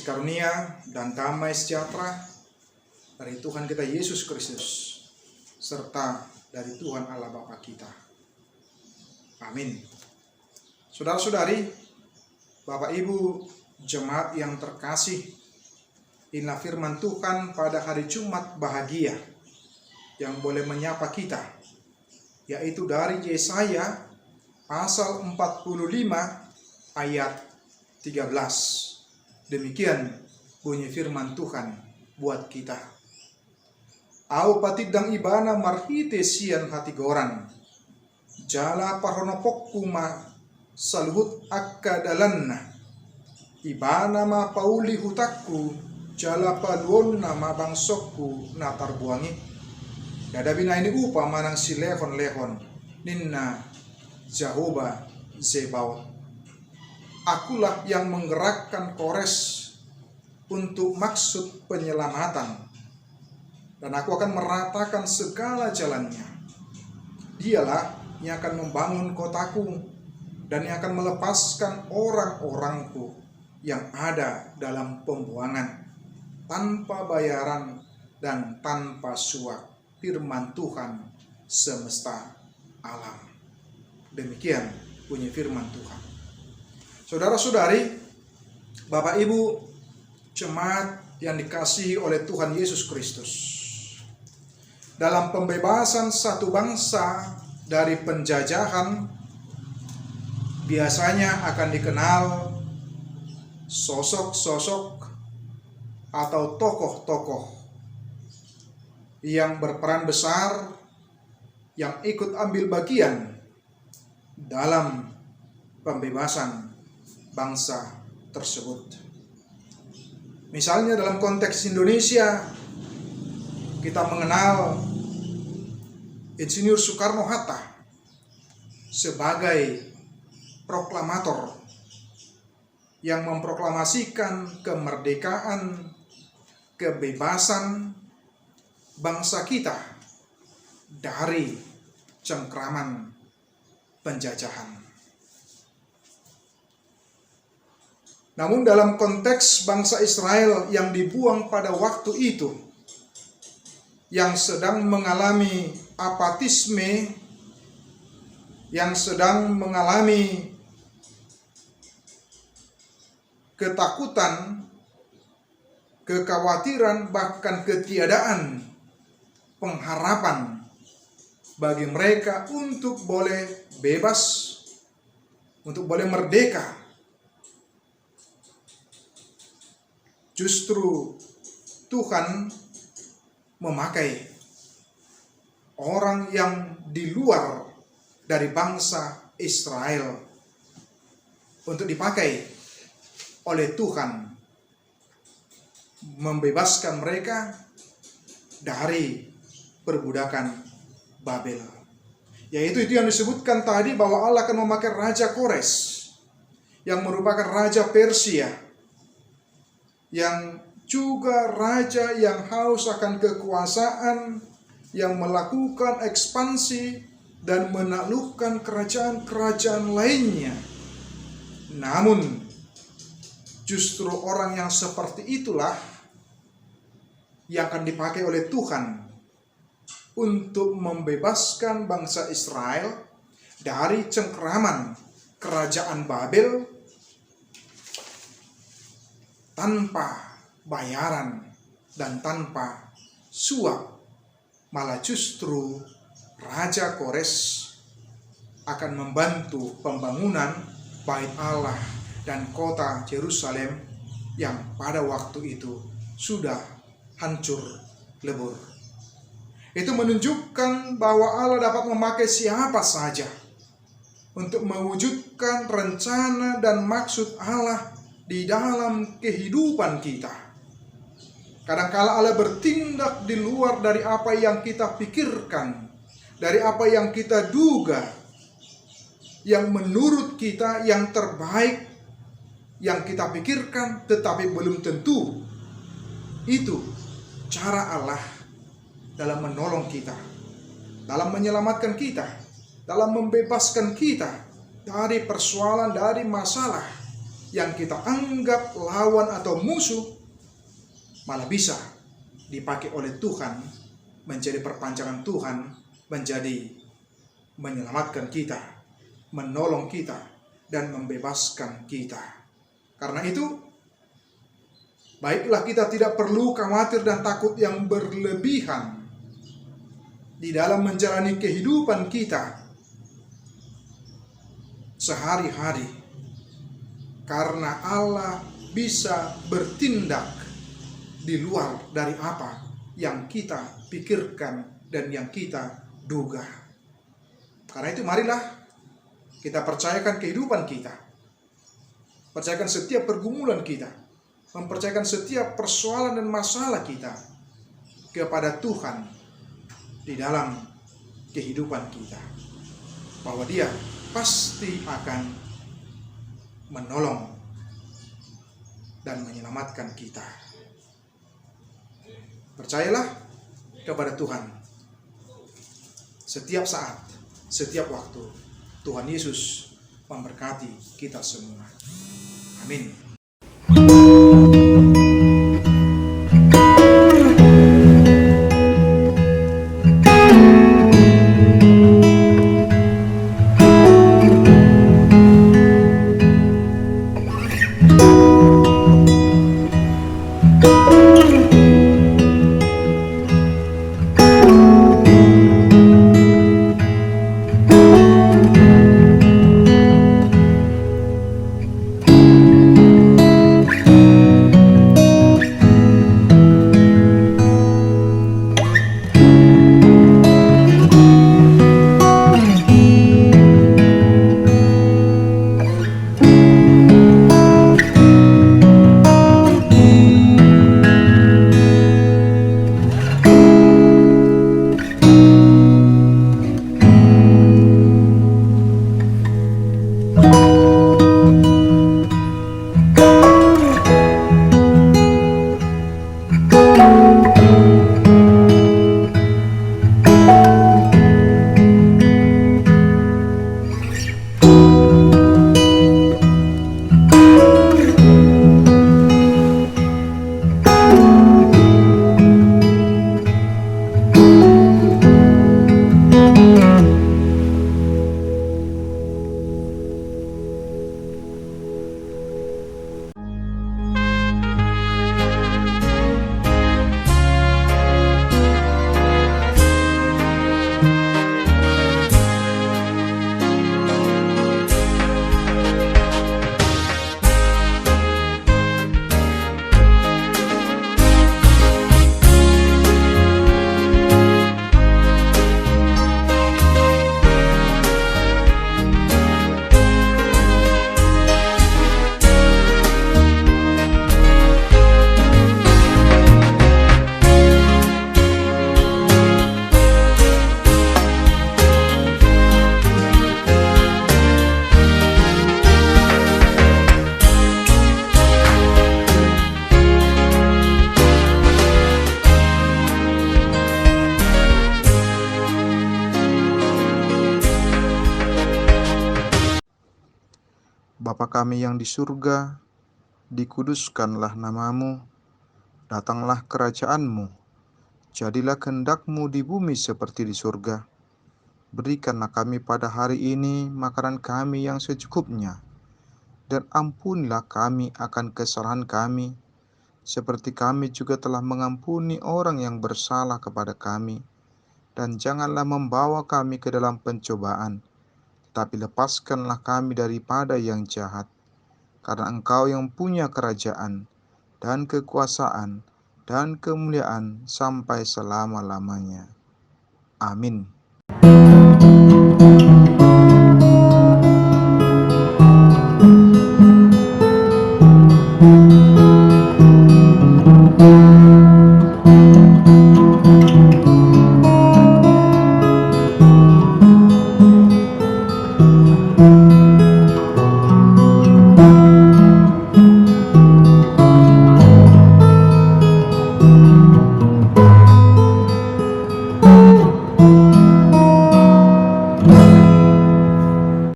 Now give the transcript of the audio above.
Karunia dan damai sejahtera dari Tuhan kita Yesus Kristus serta dari Tuhan Allah Bapa kita. Amin. Saudara-saudari, Bapak Ibu jemaat yang terkasih, inilah firman Tuhan pada hari Jumat bahagia yang boleh menyapa kita, yaitu dari Yesaya pasal 45 ayat 13. Demikian bunyi firman Tuhan buat kita. Au patidang ibana marhite sian hati goran, jala parhonopokku ma saluhut akka dalanna, ibana ma pauli hutakku, jala paluon nama bangsokku natar buangi. Dadabina ini upa manang si lehon-lehon, ninna Jehovah Zebaot. Akulah yang menggerakkan Kores untuk maksud penyelamatan, dan aku akan meratakan segala jalannya. Dialah yang akan membangun kotaku, dan yang akan melepaskan orang-orangku yang ada dalam pembuangan, tanpa bayaran dan tanpa suap. Firman Tuhan semesta alam. Demikian bunyi firman Tuhan. Saudara-saudari, Bapak Ibu jemaat yang dikasihi oleh Tuhan Yesus Kristus, dalam pembebasan satu bangsa dari penjajahan biasanya akan dikenal sosok-sosok atau tokoh-tokoh yang berperan besar, yang ikut ambil bagian dalam pembebasan bangsa tersebut. Misalnya dalam konteks Indonesia, kita mengenal Insinyur Soekarno-Hatta sebagai proklamator yang memproklamasikan kemerdekaan, kebebasan bangsa kita dari cengkraman penjajahan. Namun dalam konteks bangsa Israel yang dibuang pada waktu itu, yang sedang mengalami apatisme, yang sedang mengalami ketakutan, kekhawatiran, bahkan ketiadaan pengharapan bagi mereka untuk boleh bebas, untuk boleh merdeka. Justru Tuhan memakai orang yang di luar dari bangsa Israel untuk dipakai oleh Tuhan membebaskan mereka dari perbudakan Babel. Yaitu itu yang disebutkan tadi, bahwa Allah akan memakai Raja Kores yang merupakan Raja Persia, yang juga raja yang haus akan kekuasaan, yang melakukan ekspansi dan menaklukkan kerajaan-kerajaan lainnya. Namun justru orang yang seperti itulah yang akan dipakai oleh Tuhan untuk membebaskan bangsa Israel dari cengkeraman kerajaan Babel tanpa bayaran dan tanpa suap. Malah justru Raja Kores akan membantu pembangunan Bait Allah dan kota Yerusalem yang pada waktu itu sudah hancur lebur. Itu menunjukkan bahwa Allah dapat memakai siapa saja untuk mewujudkan rencana dan maksud Allah di dalam kehidupan kita. Kadangkala Allah bertindak di luar dari apa yang kita pikirkan, dari apa yang kita duga, yang menurut kita yang terbaik, yang kita pikirkan, tetapi belum tentu itu cara Allah dalam menolong kita, dalam menyelamatkan kita, dalam membebaskan kita dari persoalan, dari masalah yang kita anggap lawan atau musuh, malah bisa dipakai oleh Tuhan, menjadi perpanjangan Tuhan, menjadi menyelamatkan kita, menolong kita, dan membebaskan kita. Karena itu, baiklah kita tidak perlu khawatir dan takut yang berlebihan di dalam menjalani kehidupan kita sehari-hari, karena Allah bisa bertindak di luar dari apa yang kita pikirkan dan yang kita duga. Karena itu marilah kita percayakan kehidupan kita, percayakan setiap pergumulan kita, mempercayakan setiap persoalan dan masalah kita kepada Tuhan di dalam kehidupan kita, bahwa Dia pasti akan menolong dan menyelamatkan kita. Percayalah kepada Tuhan setiap saat, setiap waktu. Tuhan Yesus memberkati kita semua. Amin. Bapa kami yang di surga, dikuduskanlah namamu, datanglah kerajaanmu, jadilah kehendak-Mu di bumi seperti di surga. Berikanlah kami pada hari ini makanan kami yang secukupnya, dan ampunilah kami akan kesalahan kami, seperti kami juga telah mengampuni orang yang bersalah kepada kami. Dan janganlah membawa kami ke dalam pencobaan, tapi lepaskanlah kami daripada yang jahat. Karena Engkau yang punya kerajaan, dan kekuasaan, dan kemuliaan sampai selama-lamanya. Amin.